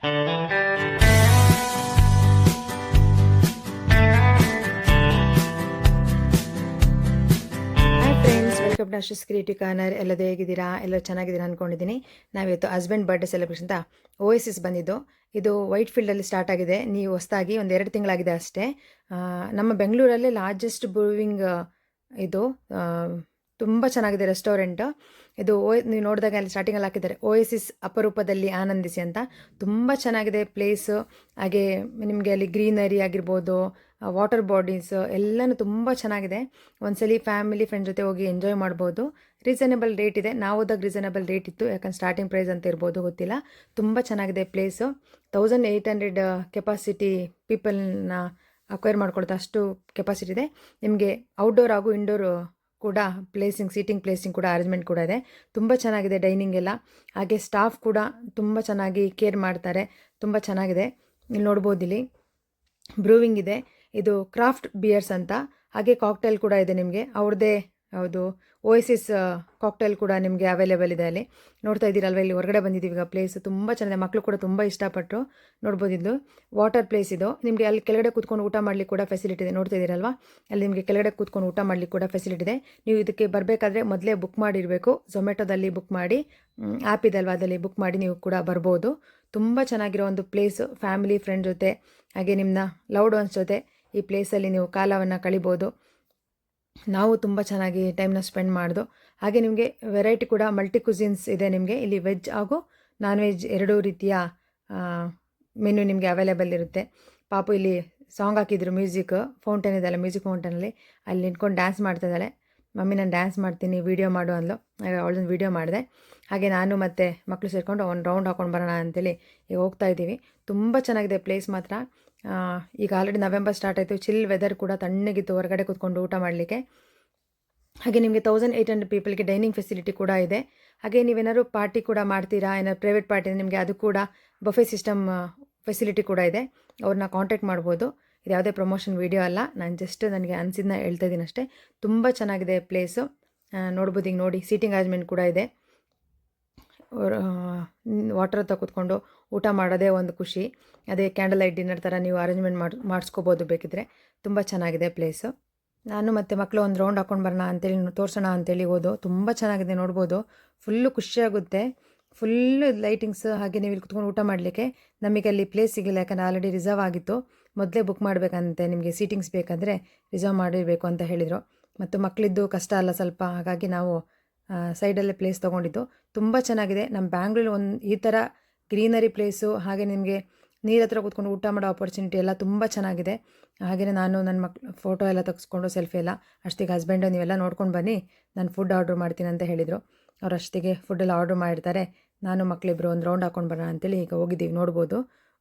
Welcome to Ashwi's creative corner. ಎಲ್ಲದೂ ಹೇಗಿದ್ದೀರಾ? ಎಲ್ಲ ಚೆನ್ನಾಗಿದ್ದೀರಾ ಅಂದ್ಕೊಂಡಿದ್ದೀನಿ. ನಾವಿವತ್ತು ಹಸ್ಬೆಂಡ್ ಬರ್ಡೇ ಸೆಲೆಬ್ರೇಷನ್ ಅಂತ ಓಎಸಿಸ್ ಬಂದಿದ್ದು. ಇದು ವೈಟ್ ಫೀಲ್ಡಲ್ಲಿ ಸ್ಟಾರ್ಟ್ ಆಗಿದೆ. ನೀವು ಹೊಸದಾಗಿ ಒಂದು 2 ತಿಂಗಳಾಗಿದೆ ಅಷ್ಟೇ. ನಮ್ಮ ಬೆಂಗಳೂರಲ್ಲೇ ಲಾರ್ಜೆಸ್ಟ್ ಬ್ರೂವಿಂಗ್ ಇದು. ತುಂಬ ಚೆನ್ನಾಗಿದೆ ರೆಸ್ಟೋರೆಂಟ್ ಇದು. ನೀವು ನೋಡಿದಾಗ ಅಲ್ಲಿ ಸ್ಟಾರ್ಟಿಂಗಲ್ಲಿ ಹಾಕಿದ್ದಾರೆ ಓಎಸಿಸ್ ಅಪರೂಪದಲ್ಲಿ ಆನಂದಿಸಿ ಅಂತ. ತುಂಬ ಚೆನ್ನಾಗಿದೆ ಪ್ಲೇಸು. ಹಾಗೆ ನಿಮಗೆ ಅಲ್ಲಿ ಗ್ರೀನರಿ ಆಗಿರ್ಬೋದು, ವಾಟರ್ ಬಾಡೀಸ್ ಎಲ್ಲನೂ ತುಂಬ ಚೆನ್ನಾಗಿದೆ. ಒಂದ್ಸಲಿ ಫ್ಯಾಮಿಲಿ ಫ್ರೆಂಡ್ ಜೊತೆ ಹೋಗಿ ಎಂಜಾಯ್ ಮಾಡ್ಬೋದು. ರೀಸನೇಬಲ್ ರೇಟ್ ಇದೆ. ನಾವು ಹೋದಾಗ ರೀಸನೇಬಲ್ ರೇಟ್ ಇತ್ತು, ಯಾಕಂದ್ರೆ ಸ್ಟಾರ್ಟಿಂಗ್ ಪ್ರೈಸ್ ಅಂತ ಇರ್ಬೋದು, ಗೊತ್ತಿಲ್ಲ. ತುಂಬ ಚೆನ್ನಾಗಿದೆ ಪ್ಲೇಸು. 1800 ಕೆಪಾಸಿಟಿ ಪೀಪಲ್ನ ಅಕ್ವೈರ್ ಮಾಡ್ಕೊಳ್ತಾ ಅಷ್ಟು ಕೆಪಾಸಿಟಿ ಇದೆ. ನಿಮಗೆ ಔಟ್ಡೋರ್ ಹಾಗೂ ಇಂಡೋರ್ ಕೂಡ ಸೀಟಿಂಗ್ ಪ್ಲೇಸಿಂಗ್ ಕೂಡ ಅರೇಂಜ್ಮೆಂಟ್ ಕೂಡ ಇದೆ. ತುಂಬ ಚೆನ್ನಾಗಿದೆ ಡೈನಿಂಗ್ ಎಲ್ಲ. ಹಾಗೆ ಸ್ಟಾಫ್ ಕೂಡ ತುಂಬ ಚೆನ್ನಾಗಿ ಕೇರ್ ಮಾಡ್ತಾರೆ. ತುಂಬ ಚೆನ್ನಾಗಿದೆ. ಇಲ್ಲಿ ನೋಡ್ಬೋದು, ಇಲ್ಲಿ ಬ್ರೂವಿಂಗ್ ಇದೆ. ಇದು ಕ್ರಾಫ್ಟ್ ಬಿಯರ್ಸ್ ಅಂತ. ಹಾಗೆ ಕಾಕ್ಟೈಲ್ ಕೂಡ ಇದೆ ನಿಮಗೆ ಅವ್ರದ್ದೇ. ಹೌದು, ಓಎಸಿಸ್ ಕಾಕ್ಟೈಲ್ ಕೂಡ ನಿಮಗೆ ಅವೈಲೇಬಲ್ ಇದೆ ಅಲ್ಲಿ. ನೋಡ್ತಾ ಇದ್ದೀರಲ್ವ, ಇಲ್ಲಿ ಹೊರಗಡೆ ಬಂದಿದ್ದೀವಿ ಈಗ. ಪ್ಲೇಸ್ ತುಂಬ ಚೆನ್ನಾಗಿದೆ. ಮಕ್ಕಳು ಕೂಡ ತುಂಬ ಇಷ್ಟಪಟ್ಟರು. ನೋಡ್ಬೋದು, ಇದು ವಾಟರ್ ಪ್ಲೇಸ್ ಇದು. ನಿಮಗೆ ಅಲ್ಲಿ ಕೆಳಗಡೆ ಕೂತ್ಕೊಂಡು ಊಟ ಮಾಡಲಿಕ್ಕೆ ಕೂಡ ಫೆಸಿಲಿಟಿ ಇದೆ. ನೋಡ್ತಾ ಇದ್ದೀರಲ್ವ, ಅಲ್ಲಿ ನಿಮಗೆ ಕೆಳಗಡೆ ಕೂತ್ಕೊಂಡು ಊಟ ಮಾಡಲಿಕ್ಕೆ ಕೂಡ ಫೆಸಿಲಿಟಿ ಇದೆ. ನೀವು ಇದಕ್ಕೆ ಬರಬೇಕಾದ್ರೆ ಮೊದಲೇ ಬುಕ್ ಮಾಡಿರಬೇಕು. ಝೊಮ್ಯಾಟೋದಲ್ಲಿ ಬುಕ್ ಮಾಡಿ, ಆ್ಯಪ್ ಇದೆ ಅಲ್ವಾ, ಅದರಲ್ಲಿ ಬುಕ್ ಮಾಡಿ ನೀವು ಕೂಡ ಬರ್ಬೋದು. ತುಂಬ ಚೆನ್ನಾಗಿರೋ ಒಂದು ಪ್ಲೇಸು. ಫ್ಯಾಮಿಲಿ ಫ್ರೆಂಡ್ ಜೊತೆ ಹಾಗೆ ನಿಮ್ಮ ಲವ್ಡ್ ಒನ್ಸ್ ಜೊತೆ ಈ ಪ್ಲೇಸಲ್ಲಿ ನೀವು ಕಾಲವನ್ನು ಕಳಿಬೋದು. ನಾವು ತುಂಬ ಚೆನ್ನಾಗಿ ಟೈಮ್ನ ಸ್ಪೆಂಡ್ ಮಾಡ್ದು. ಹಾಗೆ ನಿಮಗೆ ವೆರೈಟಿ ಕೂಡ ಮಲ್ಟಿ ಕುಸಿನ್ಸ್ ಇದೆ. ನಿಮಗೆ ಇಲ್ಲಿ ವೆಜ್ ಹಾಗೂ ನಾನ್ ವೆಜ್ ಎರಡೂ ರೀತಿಯ ಮೆನು ನಿಮಗೆ ಅವೈಲೇಬಲ್ ಇರುತ್ತೆ. ಪಾಪು ಇಲ್ಲಿ ಸಾಂಗ್ ಹಾಕಿದ್ರು, ಮ್ಯೂಸಿಕ್ ಫೌಂಟೇನ್ ಇದೆಯಲ್ಲ, ಮ್ಯೂಸಿಕ್ ಫೌಂಟೇನಲ್ಲಿ ಅಲ್ಲಿ ನಿಂತ್ಕೊಂಡು ಡ್ಯಾನ್ಸ್ ಮಾಡ್ತಿದ್ದಾಳೆ. ಮಮ್ಮಿ ನಾನು ಡ್ಯಾನ್ಸ್ ಮಾಡ್ತೀನಿ, ವೀಡಿಯೋ ಮಾಡು ಅಂದ್ಲು. ಅವಳದೊಂದು ವೀಡಿಯೋ ಮಾಡಿದೆ. ಹಾಗೆ ನಾನು ಮತ್ತು ಮಕ್ಕಳು ಸೇರಿಕೊಂಡು ಒಂದು ರೌಂಡ್ ಹಾಕೊಂಡು ಬರೋಣ ಅಂತೇಳಿ ಈಗ ಹೋಗ್ತಾ ಇದ್ದೀವಿ. ತುಂಬ ಚೆನ್ನಾಗಿದೆ ಪ್ಲೇಸ್ ಮಾತ್ರ. ಈಗ ಆಲ್ರೆಡಿ ನವೆಂಬರ್ ಸ್ಟಾರ್ಟ್ ಆಯಿತು. ಚಿಲ್ ವೆದರ್ ಕೂಡ ತಣ್ಣಗಿತ್ತು ಹೊರಗಡೆ ಕೂತ್ಕೊಂಡು ಊಟ ಮಾಡಲಿಕ್ಕೆ. ಹಾಗೆ ನಿಮಗೆ 1800 ಪೀಪಲ್ಗೆ ಡೈನಿಂಗ್ ಫೆಸಿಲಿಟಿ ಕೂಡ ಇದೆ. ಹಾಗೆ ನೀವೇನಾದ್ರು ಪಾರ್ಟಿ ಕೂಡ ಮಾಡ್ತೀರಾ, ಏನಾದ್ರು ಪ್ರೈವೇಟ್ ಪಾರ್ಟಿ, ನಿಮಗೆ ಅದು ಕೂಡ ಬಫೆ ಸಿಸ್ಟಮ್ ಫೆಸಿಲಿಟಿ ಕೂಡ ಇದೆ. ಅವ್ರನ್ನ ಕಾಂಟ್ಯಾಕ್ಟ್ ಮಾಡ್ಬೋದು. ಇದು ಯಾವುದೇ ಪ್ರಮೋಷನ್ ವೀಡಿಯೋ ಅಲ್ಲ, ನಾನು ಜಸ್ಟ್ ನನಗೆ ಅನಿಸಿದ್ದನ್ನ ಹೇಳ್ತಾ ಇದ್ದೀನಿ ಅಷ್ಟೇ. ತುಂಬ ಚೆನ್ನಾಗಿದೆ ಪ್ಲೇಸು. ನೋಡ್ಬೋದು, ಈಗ ನೋಡಿ ಸೀಟಿಂಗ್ ಅರೇಂಜ್ಮೆಂಟ್ ಕೂಡ ಇದೆ. ವಾಟರ್ ಹತ್ರ ಕೂತ್ಕೊಂಡು ಊಟ ಮಾಡೋದೇ ಒಂದು ಖುಷಿ. ಅದೇ ಕ್ಯಾಂಡಲ್ ಲೈಟ್ ಡಿನ್ನರ್ ಥರ ನೀವು ಅರೇಂಜ್ಮೆಂಟ್ ಮಾಡಿಸ್ಕೋಬೋದು ಬೇಕಿದ್ರೆ. ತುಂಬ ಚೆನ್ನಾಗಿದೆ ಪ್ಲೇಸು. ನಾನು ಮತ್ತು ಮಕ್ಕಳು ಒಂದು ರೌಂಡ್ ಹಾಕೊಂಡು ಬರೋಣ ಅಂತೇಳಿ, ತೋರಿಸೋಣ ಅಂತೇಳಿ ಹೋದು. ತುಂಬ ಚೆನ್ನಾಗಿದೆ, ನೋಡ್ಬೋದು. ಫುಲ್ಲು ಖುಷಿಯಾಗುತ್ತೆ. Full lightings. ಹಾಗೆ ನೀವು ಇಲ್ಲಿ ಕುತ್ಕೊಂಡು ಊಟ ಮಾಡಲಿಕ್ಕೆ ನಮಗೆ ಅಲ್ಲಿ ಪ್ಲೇಸ್ ಸಿಗಲಿಲ್ಲ, ಯಾಕಂದರೆ ಆಲ್ರೆಡಿ ರಿಸರ್ವ್ ಆಗಿತ್ತು. ಮೊದಲೇ ಬುಕ್ ಮಾಡಬೇಕಂತೆ, ನಿಮಗೆ ಸೀಟಿಂಗ್ಸ್ ಬೇಕಂದರೆ ರಿಸರ್ವ್ ಮಾಡಿರಬೇಕು ಅಂತ ಹೇಳಿದರು. ಮತ್ತು ಮಕ್ಕಳಿದ್ದು ಕಷ್ಟ ಅಲ್ಲ ಸ್ವಲ್ಪ, ಹಾಗಾಗಿ ನಾವು ಸೈಡಲ್ಲೇ ಪ್ಲೇಸ್ ತೊಗೊಂಡಿದ್ದು. ತುಂಬ ಚೆನ್ನಾಗಿದೆ. ನಮ್ಮ ಬ್ಯಾಂಗ್ಳೂರಲ್ಲಿ ಈ ಥರ ಗ್ರೀನರಿ ಪ್ಲೇಸು, ಹಾಗೆ ನಿಮಗೆ ನೀರ ಹತ್ರ ಕೂತ್ಕೊಂಡು ಊಟ ಮಾಡೋ ಆಪರ್ಚುನಿಟಿ ಎಲ್ಲ ತುಂಬ ಚೆನ್ನಾಗಿದೆ. ಹಾಗೆಯೇ ನಾನು ನನ್ನ ಮಕ್ಕಳು ಫೋಟೋ ಎಲ್ಲ ತೆಗೆಸ್ಕೊಂಡು ಸೆಲ್ಫಿ ಎಲ್ಲ. ಅಷ್ಟಿಗೆ ಹಸ್ಬೆಂಡು ನೀವೆಲ್ಲ ನೋಡ್ಕೊಂಡು ಬನ್ನಿ, ನಾನು ಫುಡ್ ಆರ್ಡ್ರ್ ಮಾಡ್ತೀನಿ ಅಂತ ಹೇಳಿದರು. ಅವ್ರು ಅಷ್ಟಿಗೆ ಫುಡ್ಡೆಲ್ಲ ಆರ್ಡ್ರ್ ಮಾಡಿರ್ತಾರೆ. ನಾನು ಮಕ್ಕಳಿಬ್ಬರು ಒಂದು ರೌಂಡ್ ಹಾಕೊಂಡು ಬರೋಣ ಅಂತೇಳಿ ಈಗ ಹೋಗಿದ್ದೀವಿ. ನೋಡ್ಬೋದು,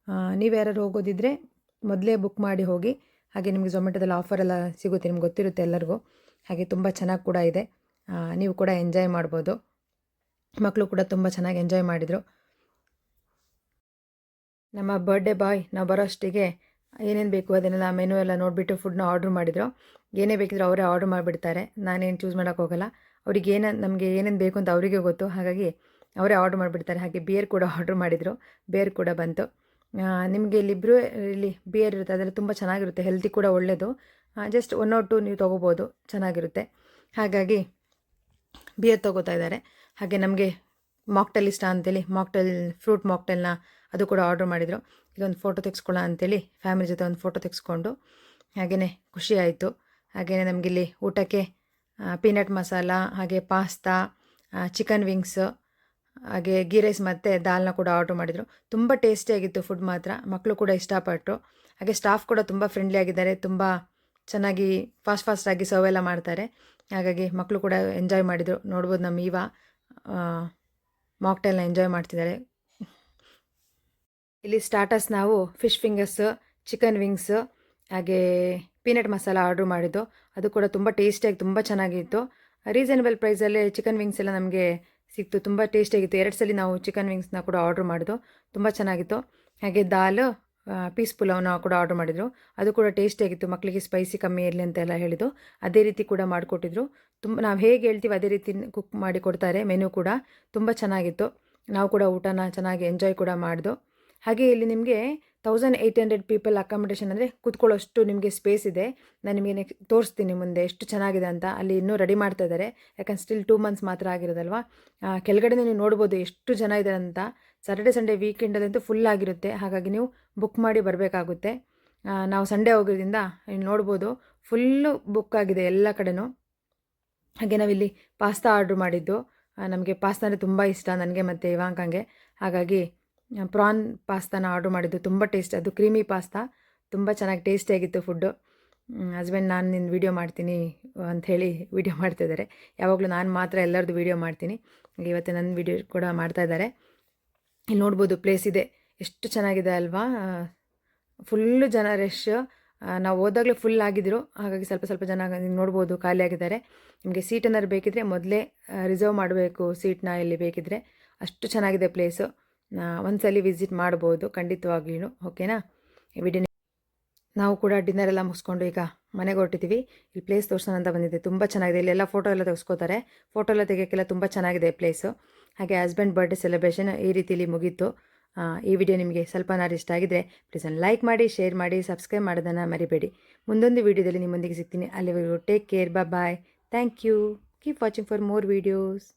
ನೀವು ಯಾರು ಹೋಗೋದಿದ್ರೆ ಮೊದಲೇ ಬುಕ್ ಮಾಡಿ ಹೋಗಿ. ಹಾಗೆ ನಿಮಗೆ ಝೊಮ್ಯಾಟೋದಲ್ಲಿ ಆಫರ್ ಎಲ್ಲ ಸಿಗುತ್ತೆ, ನಿಮ್ಗೆ ಗೊತ್ತಿರುತ್ತೆ ಎಲ್ಲರಿಗೂ. ಹಾಗೆ ತುಂಬ ಚೆನ್ನಾಗಿ ಕೂಡ ಇದೆ. ನೀವು ಕೂಡ ಎಂಜಾಯ್ ಮಾಡ್ಬೋದು. ಮಕ್ಕಳು ಕೂಡ ತುಂಬ ಚೆನ್ನಾಗಿ ಎಂಜಾಯ್ ಮಾಡಿದರು. ನಮ್ಮ ಬರ್ಡೇ ಬಾಯ್ ನಾವು ಬರೋ ಅಷ್ಟಿಗೆ ಏನೇನು ಬೇಕು ಅದನ್ನೆಲ್ಲ ಮೆನು ಎಲ್ಲ ನೋಡಿಬಿಟ್ಟು ಫುಡ್ನ ಆರ್ಡ್ರ್ ಮಾಡಿದರು. ಏನೇ ಬೇಕಿದ್ರು ಅವರೇ ಆರ್ಡ್ರ್ ಮಾಡಿಬಿಡ್ತಾರೆ. ನಾನೇನು ಚೂಸ್ ಮಾಡೋಕ್ಕೋಗಲ್ಲ. ಅವ್ರಿಗೆ ನಮಗೆ ಏನೇನು ಬೇಕು ಅಂತ ಅವರಿಗೆ ಗೊತ್ತು, ಹಾಗಾಗಿ ಅವರೇ ಆರ್ಡ್ರ್ ಮಾಡಿಬಿಡ್ತಾರೆ. ಹಾಗೆ ಬಿಯರ್ ಕೂಡ ಆರ್ಡ್ರ್ ಮಾಡಿದರು, ಬಿಯರ್ ಕೂಡ ಬಂತು. ನಿಮಗೆ ಇಲ್ಲಿ ಬಿಯರ್ ಇರುತ್ತೆ, ಅದೆಲ್ಲ ತುಂಬ ಚೆನ್ನಾಗಿರುತ್ತೆ, ಹೆಲ್ತಿ ಕೂಡ ಒಳ್ಳೆಯದು. ಜಸ್ಟ್ 1 or 2 ನೀವು ತೊಗೋಬೋದು, ಚೆನ್ನಾಗಿರುತ್ತೆ. ಹಾಗಾಗಿ ಬಿಯರ್ ತೊಗೋತಾ ಇದ್ದಾರೆ. ಹಾಗೆ ನಮಗೆ ಮಾಕ್ಟೆಲ್ ಇಷ್ಟ ಅಂತೇಳಿ ಫ್ರೂಟ್ ಮಾಕ್ಟೆಲ್ನ ಅದು ಕೂಡ ಆರ್ಡ್ರ್ ಮಾಡಿದರು. ಈಗ ಒಂದು ಫೋಟೋ ತೆಗೆಸ್ಕೊಳ್ಳೋ ಅಂತೇಳಿ ಫ್ಯಾಮಿಲಿ ಜೊತೆ ಒಂದು ಫೋಟೋ ತೆಗೆಸ್ಕೊಂಡು ಹಾಗೆಯೇ ಖುಷಿ ಆಯಿತು. ಹಾಗೆಯೇ ನಮಗಿಲ್ಲಿ ಊಟಕ್ಕೆ ಪೀನಟ್ ಮಸಾಲ, ಹಾಗೆ ಪಾಸ್ತಾ, ಚಿಕನ್ ವಿಂಗ್ಸ್, ಹಾಗೆ ಗೀ ರೈಸ್ ಮತ್ತು ದಾಲ್ನ ಕೂಡ ಆರ್ಡ್ರ್ ಮಾಡಿದರು. ತುಂಬ ಟೇಸ್ಟಿಯಾಗಿತ್ತು ಫುಡ್ ಮಾತ್ರ. ಮಕ್ಕಳು ಕೂಡ ಇಷ್ಟಪಟ್ಟರು. ಹಾಗೆ ಸ್ಟಾಫ್ ಕೂಡ ತುಂಬ ಫ್ರೆಂಡ್ಲಿ ಆಗಿದ್ದಾರೆ. ತುಂಬ ಚೆನ್ನಾಗಿ ಫಾಸ್ಟಾಗಿ ಸರ್ವ್ ಎಲ್ಲ ಮಾಡ್ತಾರೆ. ಹಾಗಾಗಿ ಮಕ್ಕಳು ಕೂಡ ಎಂಜಾಯ್ ಮಾಡಿದರು. ನೋಡ್ಬೋದು, ನಮ್ಮ ಈವಾ ಮಾಕ್ಟೇಲ್ನ ಎಂಜಾಯ್ ಮಾಡ್ತಿದ್ದಾರೆ. ಇಲ್ಲಿ ಸ್ಟಾರ್ಟರ್ಸ್ ನಾವು ಫಿಶ್ ಫಿಂಗರ್ಸ್, ಚಿಕನ್ ವಿಂಗ್ಸ್, ಹಾಗೆ ಪೀನಟ್ ಮಸಾಲ ಆರ್ಡ್ರ್ ಮಾಡಿದ್ದು. ಅದು ಕೂಡ ತುಂಬ ಟೇಸ್ಟಿಯಾಗಿ ತುಂಬ ಚೆನ್ನಾಗಿತ್ತು. ರೀಸನೇಬಲ್ ಪ್ರೈಸಲ್ಲೇ ಚಿಕನ್ ವಿಂಗ್ಸ್ ಎಲ್ಲ ನಮಗೆ ಸಿಕ್ತು. ತುಂಬ ಟೇಸ್ಟಿಯಾಗಿತ್ತು. 2 ಸಲ ನಾವು ಚಿಕನ್ ವಿಂಗ್ಸ್ನ ಕೂಡ ಆರ್ಡ್ರ್ ಮಾಡಿದ್ದು, ತುಂಬ ಚೆನ್ನಾಗಿತ್ತು. ಹಾಗೆ ದಾಲ್, ಪೀಸ್ ಪುಲಾವ್ನ ಕೂಡ ಆರ್ಡ್ರ್ ಮಾಡಿದರು. ಅದು ಕೂಡ ಟೇಸ್ಟಿಯಾಗಿತ್ತು. ಮಕ್ಕಳಿಗೆ ಸ್ಪೈಸಿ ಕಮ್ಮಿ ಇರಲಿ ಅಂತೆಲ್ಲ ಹೇಳಿದ್ದು, ಅದೇ ರೀತಿ ಕೂಡ ಮಾಡಿಕೊಟ್ಟಿದ್ರು. ನಾವು ಹೇಗೆ ಹೇಳ್ತೀವಿ ಅದೇ ರೀತಿ ಕುಕ್ ಮಾಡಿ ಕೊಡ್ತಾರೆ. ಮೆನು ಕೂಡ ತುಂಬ ಚೆನ್ನಾಗಿತ್ತು. ನಾವು ಕೂಡ ಊಟನ ಚೆನ್ನಾಗಿ ಎಂಜಾಯ್ ಕೂಡ ಮಾಡಿದ್ದು. ಹಾಗೆ ಇಲ್ಲಿ ನಿಮಗೆ 1800 ಪೀಪಲ್ ಅಕಾಮಿಡೇಷನ್ ಅಂದರೆ ಕೂತ್ಕೊಳ್ಳೋಷ್ಟು ನಿಮಗೆ ಸ್ಪೇಸ್ ಇದೆ. ನಾನು ನಿಮಗೆ ತೋರಿಸ್ತೀನಿ ಮುಂದೆ ಎಷ್ಟು ಚೆನ್ನಾಗಿದೆ ಅಂತ. ಅಲ್ಲಿ ಇನ್ನೂ ರೆಡಿ ಮಾಡ್ತಾ ಇದ್ದಾರೆ, ಯಾಕಂದ್ರೆ ಸ್ಟಿಲ್ 2 ಮಂತ್ಸ್ ಮಾತ್ರ ಆಗಿರೋದಲ್ವಾ. ಕೆಳಗಡೆ ನೀವು ನೋಡ್ಬೋದು ಎಷ್ಟು ಜನ ಇದ್ದಾರೆ ಅಂತ. ಸ್ಯಾಟರ್ಡೆ ಸಂಡೇ ವೀಕೆಂಡಲ್ಲಂತೂ ಫುಲ್ ಆಗಿರುತ್ತೆ, ಹಾಗಾಗಿ ನೀವು ಬುಕ್ ಮಾಡಿ ಬರಬೇಕಾಗುತ್ತೆ. ನಾವು ಸಂಡೇ ಹೋಗೋದ್ರಿಂದ ಇಲ್ಲಿ ನೋಡ್ಬೋದು ಫುಲ್ಲು ಬುಕ್ ಆಗಿದೆ ಎಲ್ಲ ಕಡೆನೂ. ಹಾಗೆ ನಾವಿಲ್ಲಿ ಪಾಸ್ತಾ ಆರ್ಡ್ರ್ ಮಾಡಿದ್ದು. ನಮಗೆ ಪಾಸ್ತಾ ಅಂದರೆ ತುಂಬ ಇಷ್ಟ ನನಗೆ ಮತ್ತು ಇವಾಂಕಂಗೆ. ಹಾಗಾಗಿ ಪ್ರಾನ್ ಪಾಸ್ತಾನ ಆರ್ಡ್ರ್ ಮಾಡಿದ್ದು. ತುಂಬ ಟೇಸ್ಟ್, ಅದು ಕ್ರೀಮಿ ಪಾಸ್ತಾ, ತುಂಬ ಚೆನ್ನಾಗಿ ಟೇಸ್ಟಿಯಾಗಿತ್ತು ಫುಡ್ಡು. ಹಸ್ಬೆಂಡ್ ನಾನು ನಿನ್ನ ವೀಡಿಯೋ ಮಾಡ್ತೀನಿ ಅಂಥೇಳಿ ವೀಡಿಯೋ ಮಾಡ್ತಾಯಿದ್ದಾರೆ. ಯಾವಾಗಲೂ ನಾನು ಮಾತ್ರ ಎಲ್ಲರದ್ದು ವೀಡಿಯೋ ಮಾಡ್ತೀನಿ, ಇವತ್ತು ನನ್ನ ವೀಡಿಯೋ ಕೂಡ ಮಾಡ್ತಾಯಿದ್ದಾರೆ. ಇಲ್ಲಿ ನೋಡ್ಬೋದು ಪ್ಲೇಸ್ ಇದೆ, ಎಷ್ಟು ಚೆನ್ನಾಗಿದೆ ಅಲ್ವಾ. ಫುಲ್ಲು ಜನ ರಶ್. ನಾವು ಹೋದಾಗಲೇ ಫುಲ್ ಆಗಿದ್ದರು, ಹಾಗಾಗಿ ಸ್ವಲ್ಪ ಸ್ವಲ್ಪ ಜನ ನೋಡ್ಬೋದು ಖಾಲಿ ಆಗಿದ್ದಾರೆ. ನಿಮಗೆ ಸೀಟ್ ಏನಾದ್ರು ಬೇಕಿದ್ದರೆ ಮೊದಲೇ ರಿಸರ್ವ್ ಮಾಡಬೇಕು ಸೀಟ್ನ ಇಲ್ಲಿ ಬೇಕಿದ್ದರೆ. ಅಷ್ಟು ಚೆನ್ನಾಗಿದೆ ಪ್ಲೇಸು. ಒಂದ್ಸಲಿ ವಿಸಿಟ್ ಮಾಡ್ಬೋದು ಖಂಡಿತವಾಗ್ಲೂ. ಓಕೆನಾ? ವಿಡಿಯೋ ನಾವು ಕೂಡ ಡಿನ್ನರ್ ಎಲ್ಲ ಮುಗಿಸ್ಕೊಂಡು ಈಗ ಮನೆಗೆ ಹೊರಟಿದ್ದೀವಿ. ಇಲ್ಲಿ ಪ್ಲೇಸ್ ತೋರಿಸೋಣ ಅಂತ ಬಂದಿದೆ, ತುಂಬ ಚೆನ್ನಾಗಿದೆ. ಇಲ್ಲೆಲ್ಲ ಫೋಟೋ ಎಲ್ಲ ತೆಗೆಸ್ಕೋತಾರೆ, ಫೋಟೋ ಎಲ್ಲ ತೆಗಿಯೋಕ್ಕೆಲ್ಲ ತುಂಬ ಚೆನ್ನಾಗಿದೆ ಪ್ಲೇಸು. ಹಾಗೆ ಹಸ್ಬೆಂಡ್ ಬರ್ಡೇ ಸೆಲೆಬ್ರೇಷನ್ ಈ ರೀತಿಲಿ ಮುಗೀತು. ಈ ವಿಡಿಯೋ ನಿಮಗೆ ಸ್ವಲ್ಪನಾರು ಇಷ್ಟ ಆಗಿದ್ರೆ ಪ್ಲೀಸ್ ಒಂದು ಲೈಕ್ ಮಾಡಿ, ಶೇರ್ ಮಾಡಿ, ಸಬ್ಸ್ಕ್ರೈಬ್ ಮಾಡೋದನ್ನು ಮರಿಬೇಡಿ. ಮುಂದೊಂದು ವೀಡಿಯೋದಲ್ಲಿ ನಿಮ್ಮೊಂದಿಗೆ ಸಿಗ್ತೀನಿ. ಅಲ್ಲಿವರೆಗೂ take care, bye. Thank you. Keep watching for more videos.